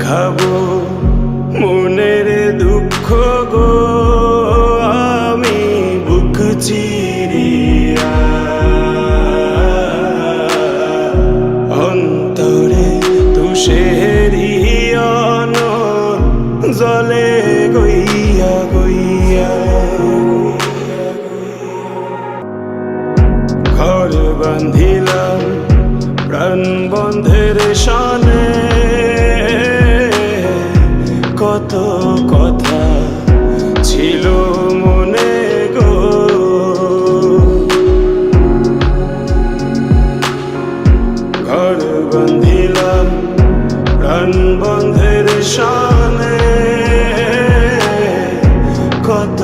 দেখাবো মনের দুঃখ গো আমি বুক চিরিয়া অন্তরে তুষেরি অনল জলে গইয়া গইয়া ঘর বান্ধিলাম প্রাণ বন্ধের সনে কত কথা ছিল মনে গো ঘর বান্ধিলাম প্রাণ বন্ধের সনে কত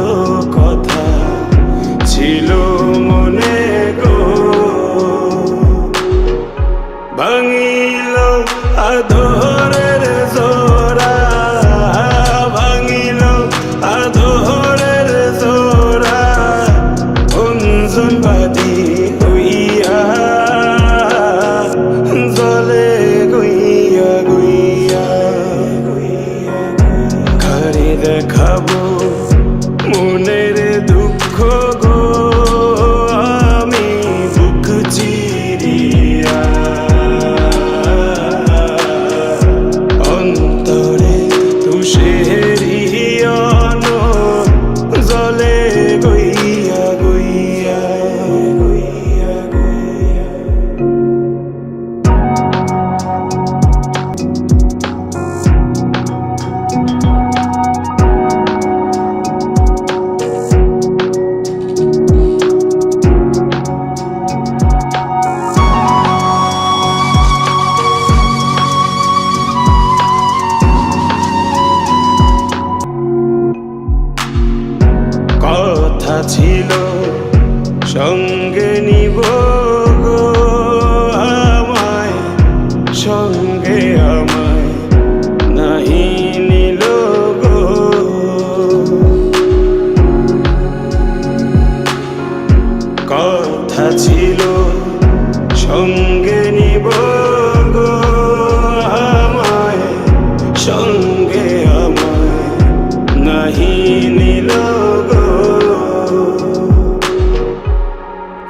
কথা ছিল মনে গো ভাঙিল আধরের জোড়া ভাঙিল আধরের জোড়া অঞ্জন বাদী হইয়া জলে গইয়া গইয়া ঘরে দেখাবো মনের দুঃখ গো আমি বুক চিরিয়া অন্তরে তুষেরি অনল জলে গইয়া গইয়া গইয়া গইয়া কথা ছিল সঙ্গে নিব গো আমায় সঙ্গে আমায় নাহি নিল গো কথা ছিল সঙ্গে নিব গো আমায় সঙ্গে আমায় নাহি নিল গো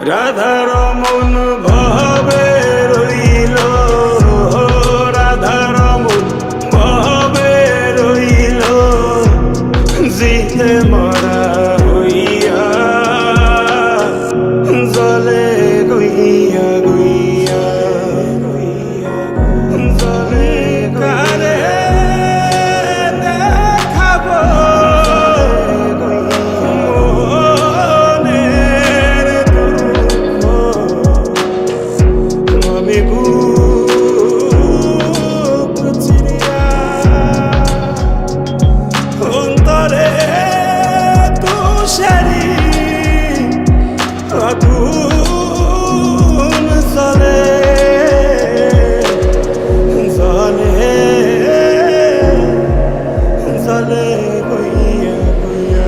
রাধার মন ভাবে রইল রাধার মন ভাবে রইল জিতে মরা হইয়া জলে গইয়া গইয়া জলে কারে দেখাবো মনের দুঃখ আমি বুক চিরিয়া অন্তরে তুষারি আগুন জলে জলে জলে গইয়া গইয়া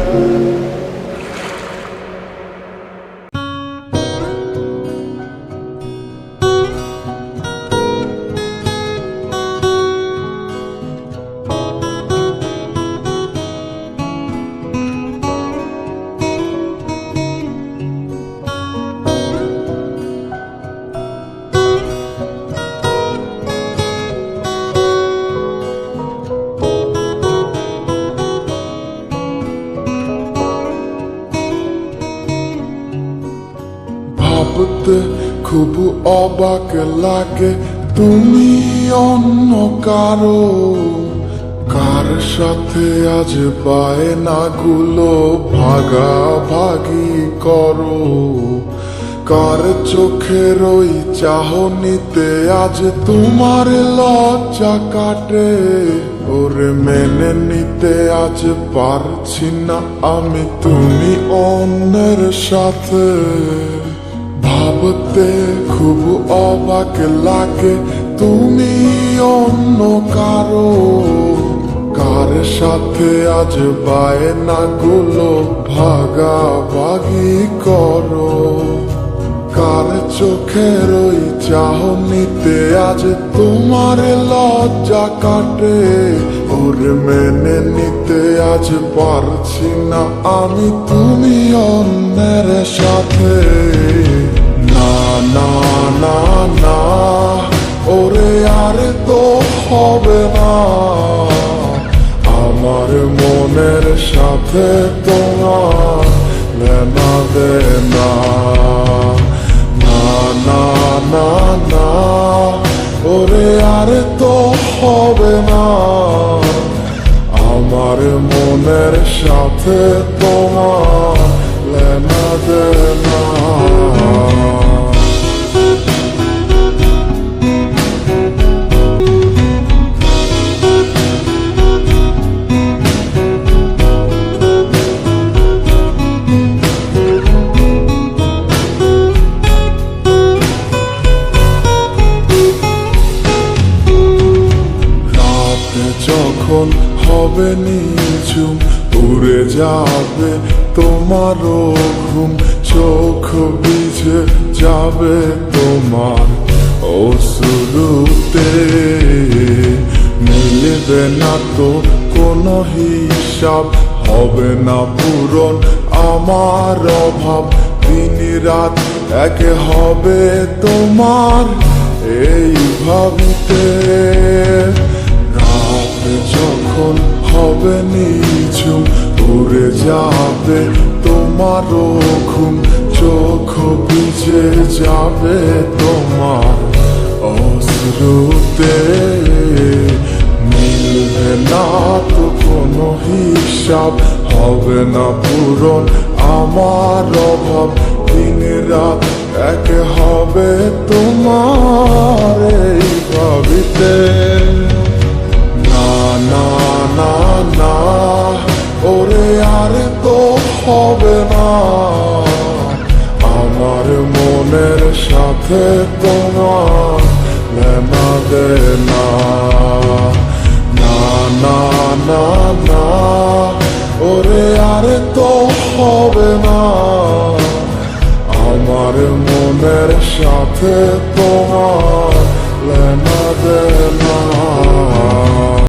ভাবতে খুব অবাক লাগে তুমি অন্য কারো কার সাথে আজ বায়নাগুলো ভাগাভাগি করো কার চোখের ওই চাহনিতে আজ তোমার লজ্জা কাটে ওরে মেনে নিতে আজ পারছি না আমি তুমি অন্যের সাথে ভাবতে খুব অবাক লাগে তুমি অন্য কারো কার সাথে আজ বায়নাগুলো ভাগাভাগি করো কার চোখের ওই চাহনিতে আজ তোমার লজ্জা কাটে ওরে মেনে নিতে আজ পারছি না আমি তুমি অন্যের সাথে না না না না ওরে আর তো হবে না আমার মনের সাথে তোমার লেনা দেনা না না না না ওরে আর তো হবে না আমার মনের সাথে তোমার লেনা দেনা যখন হবে নিঝুম উড়ে যাবে তোমারও ঘুম চোখ ভিজে যাবে তোমার অশ্রুতে মিলবে না তো কোনো হিসাব হবে না পূরণ আমার অভাব দিন রাত এক হবে তোমার এই ভাবিতে যখন হবে নিঝুম উড়ে যাবে তোমারও ঘুম চোখ ভিজে যাবে তোমার অশ্রুতে মিলবে না তো কোনো হিসাব হবে না পূরণ আমার অভাব দিন রাত এক হবে তোমার এই ভাবিতে না না না ওরে আর তো হবে না আমার মনের সাথে তোমার লেনা দেনা না না না না ওরে আর তো হবে না আমার মনের সাথে তোমার